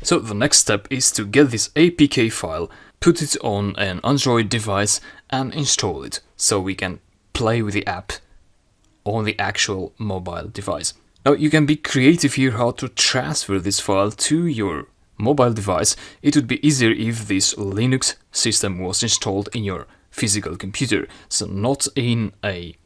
So the next step is to get this APK file, put it on an Android device and install it so we can play with the app on the actual mobile device. Now you can be creative here how to transfer this file to your mobile device. It would be easier if this Linux system was installed in your physical computer, so not in a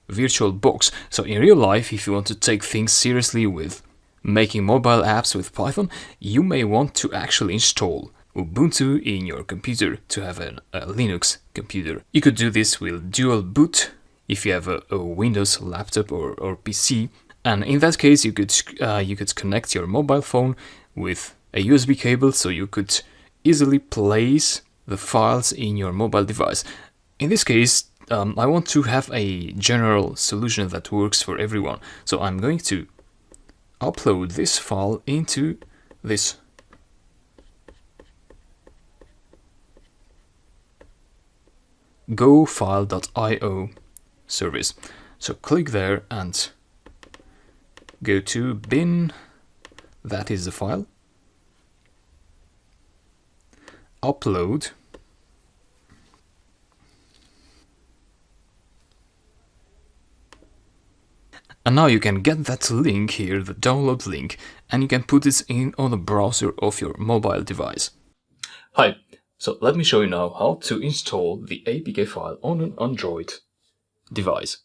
virtual box. So in real life, if you want to take things seriously with making mobile apps with Python, you may want to actually install Ubuntu in your computer to have a Linux computer. You could do this with dual boot if you have a Windows laptop or PC, and in that case you could connect your mobile phone with a USB cable, so you could easily place the files in your mobile device. In this case, I want to have a general solution that works for everyone, so I'm going to upload this file into this gofile.io service. So click there and go to bin, that is the file, upload, and now you can get that link here, the download link, and you can put it in on the browser of your mobile device. Hi, so let me show you now how to install the APK file on an Android device.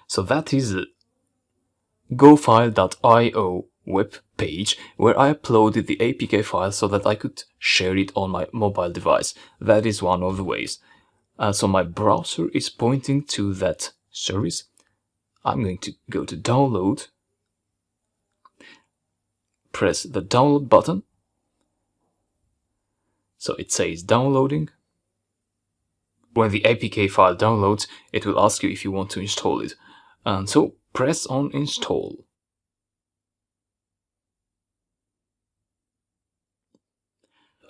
So that is the gofile.io web page where I uploaded the APK file so that I could share it on my mobile device. That is one of the ways. So my browser is pointing to that service. I'm going to go to download, press the download button. So it says downloading. When the APK file downloads, it will ask you if you want to install it. And so press on install.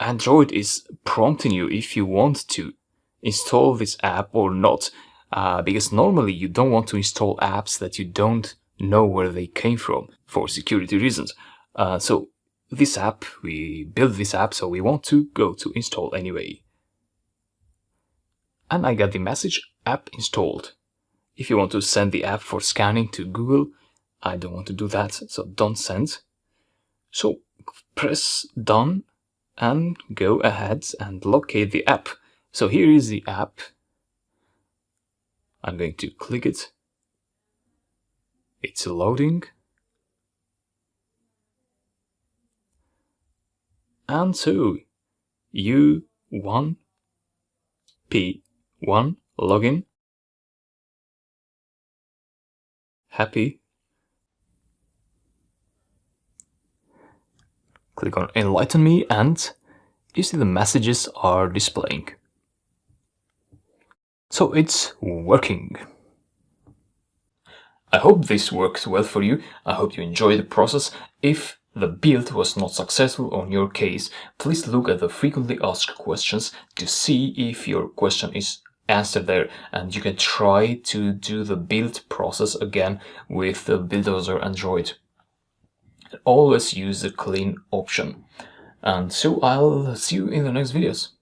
Android is prompting you if you want to install this app or not, because normally you don't want to install apps that you don't know where they came from for security reasons. So this app, we built this app, so we want to go to install anyway. And I got the message, app installed. If you want to send the app for scanning to Google, I don't want to do that, so don't send. So press done and go ahead and locate the app. So here is the app. I'm going to click it. It's loading. And so U1P1 login. Happy. Click on Enlighten Me and you see the messages are displaying. So it's working. I hope this worked well for you. I hope you enjoyed the process. If the build was not successful on your case, please look at the frequently asked questions to see if your question is answered there, and you can try to do the build process again with the Buildozer Android. Always use the clean option. And so I'll see you in the next videos.